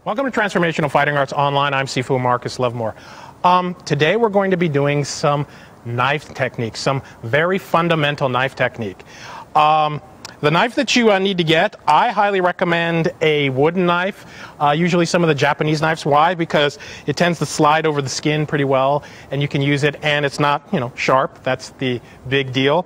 Welcome to Transformational Fighting Arts Online. I'm Sifu Marcus Lovemore. Today we're going to be doing some knife techniques, some very fundamental knife technique. The knife that you need to get, I highly recommend a wooden knife, usually some of the Japanese knives. Why? Because it tends to slide over the skin pretty well, and you can use it, and it's not, sharp. That's the big deal.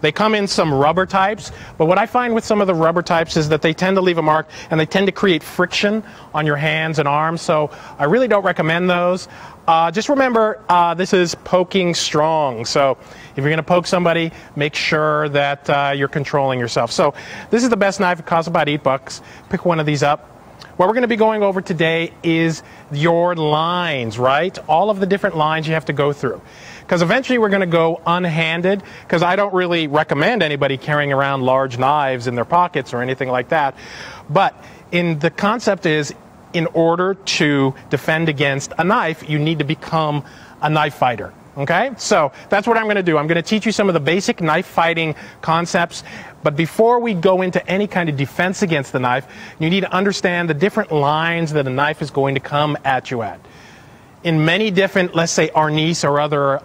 They come in some rubber types, but what I find with some of the rubber types is that they tend to leave a mark and they tend to create friction on your hands and arms, so I really don't recommend those. Just remember, this is poking strong, so if you're going to poke somebody, make sure that you're controlling yourself. So this is the best knife. It costs about $8. Pick one of these up. What we're going to be going over today is your lines, right? All of the different lines you have to go through. Because eventually we're going to go unhanded, because I don't really recommend anybody carrying around large knives in their pockets or anything like that. But the concept is, in order to defend against a knife, you need to become a knife fighter. Okay? So that's what I'm going to do. I'm going to teach you some of the basic knife fighting concepts. But before we go into any kind of defense against the knife, you need to understand the different lines that a knife is going to come at you at. In many different, let's say, arnis or other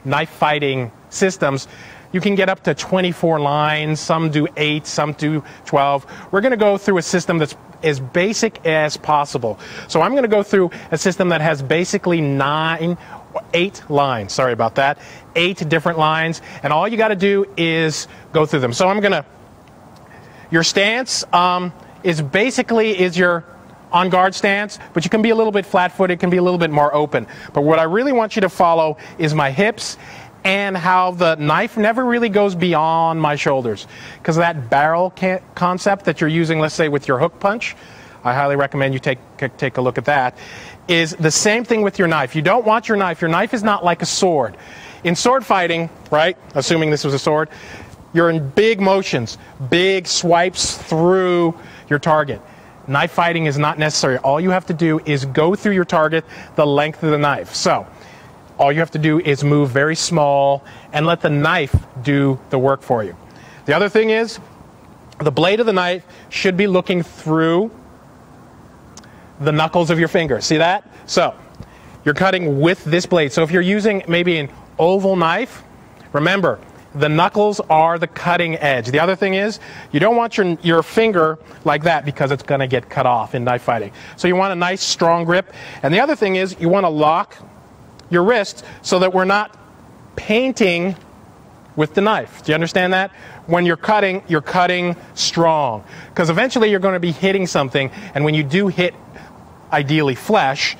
knife fighting systems, you can get up to 24 lines. Some do 8, some do 12. We're going to go through a system that's as basic as possible. So I'm going to go through a system that has basically 8 lines. Sorry about that. 8 different lines, and all you got to do is go through them. So your stance is your on guard stance, but you can be a little bit flat-footed, can be a little bit more open. But what I really want you to follow is my hips and how the knife never really goes beyond my shoulders. Because that barrel concept that you're using, let's say with your hook punch, I highly recommend you take a look at that, is the same thing with your knife. You don't want your knife is not like a sword. In sword fighting, right, assuming this was a sword, you're in big motions, big swipes through your target. Knife fighting is not necessary. All you have to do is go through your target the length of the knife. So all you have to do is move very small and let the knife do the work for you. The other thing is, the blade of the knife should be looking through the knuckles of your fingers. See that? So you're cutting with this blade. So if you're using maybe an oval knife, remember, the knuckles are the cutting edge. The other thing is, you don't want your finger like that, because it's going to get cut off in knife fighting. So you want a nice strong grip. And the other thing is, you want to lock your wrist so that we're not painting with the knife. Do you understand that? When you're cutting strong. Because eventually you're going to be hitting something, and when you do hit, ideally, flesh,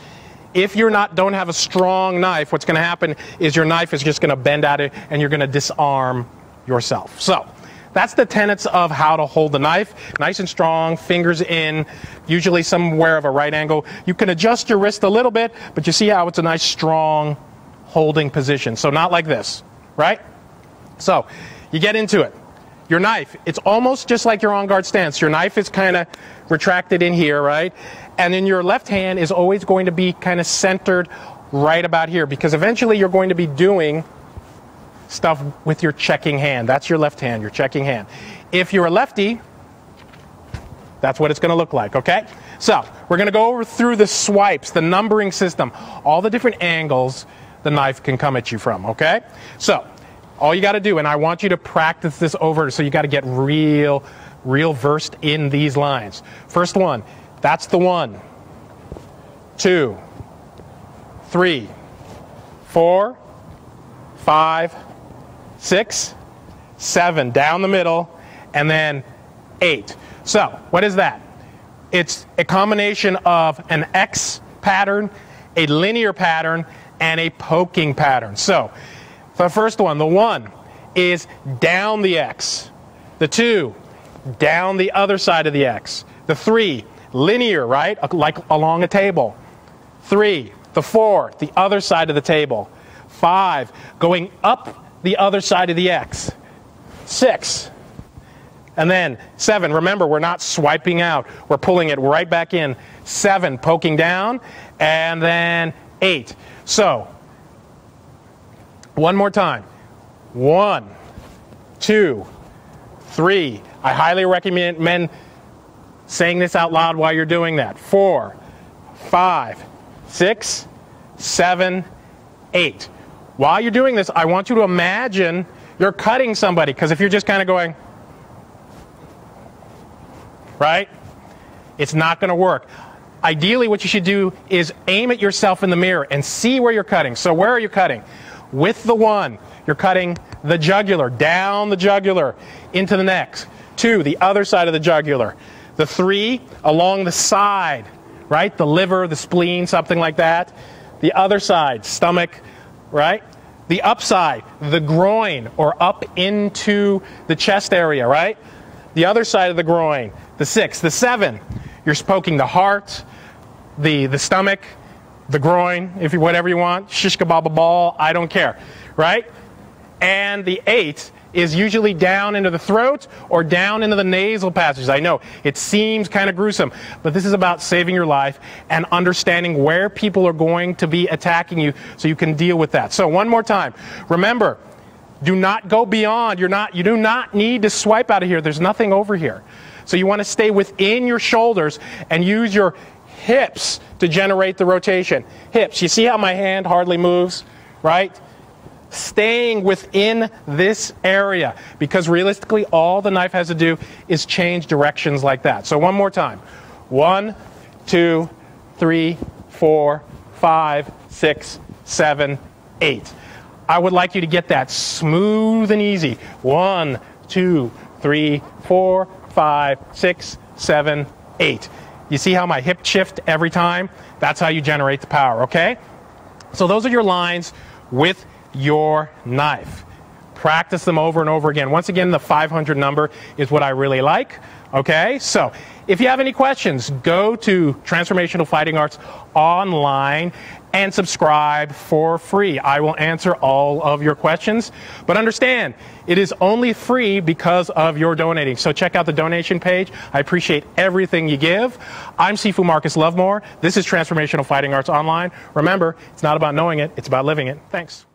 if you don't have a strong knife, what's going to happen is your knife is just going to bend at it, and you're going to disarm yourself. So that's the tenets of how to hold the knife. Nice and strong, fingers in, usually somewhere of a right angle. You can adjust your wrist a little bit, but you see how it's a nice, strong holding position. So not like this, right? So you get into it. Your knife, it's almost just like your on-guard stance. Your knife is kind of retracted in here, right? And then your left hand is always going to be kind of centered right about here, because eventually you're going to be doing stuff with your checking hand. That's your left hand, your checking hand. If you're a lefty, that's what it's going to look like, okay? So we're going to go over through the swipes, the numbering system, all the different angles the knife can come at you from, okay? So all you got to do, and I want you to practice this over, so you got to get real versed in these lines. First one, that's the 1, 2, 3, 4, 5, 6, 7, down the middle, and then 8. So what is that? It's a combination of an X pattern, a linear pattern, and a poking pattern. So the first one, the 1, is down the X. The 2, down the other side of the X. The 3, linear, right? Like along a table. 3, the 4, the other side of the table. 5, going up the other side of the X. 6, and then 7. Remember, we're not swiping out. We're pulling it right back in. 7, poking down, and then 8. So one more time. 1, 2, 3. I highly recommend saying this out loud while you're doing that. 4, 5, 6, 7, 8. While you're doing this, I want you to imagine you're cutting somebody, because if you're just kind of going, right, it's not going to work. Ideally, what you should do is aim at yourself in the mirror and see where you're cutting. So where are you cutting? With the 1, you're cutting the jugular, down the jugular, into the neck. 2, the other side of the jugular. The 3, along the side, right? The liver, the spleen, something like that. The other side, stomach, right? The upside, the groin, or up into the chest area, right? The other side of the groin. The 6, the 7, you're poking the heart, the stomach, the groin, if you whatever you want, shish kebab ball, I don't care, right? And the 8 is usually down into the throat or down into the nasal passages. I know it seems kind of gruesome, but this is about saving your life and understanding where people are going to be attacking you so you can deal with that. So one more time, remember, do not go beyond. You do not need to swipe out of here. There's nothing over here. So you want to stay within your shoulders and use your hips to generate the rotation. Hips, you see how my hand hardly moves, right? Staying within this area, because realistically all the knife has to do is change directions like that. So one more time. 1, 2, 3, 4, 5, 6, 7, 8. I would like you to get that smooth and easy. 1, 2, 3, 4, 5, 6, 7, 8. You see how my hip shift every time? That's how you generate the power, okay? So those are your lines with your knife. Practice them over and over again. Once again, the 500 number is what I really like. Okay, so if you have any questions, go to Transformational Fighting Arts online and subscribe for free. I will answer all of your questions, but understand, it is only free because of your donating. So check out the donation page. I appreciate everything you give. I'm Sifu Marcus Lovemore. This is Transformational Fighting Arts Online. Remember, it's not about knowing it, it's about living it. Thanks.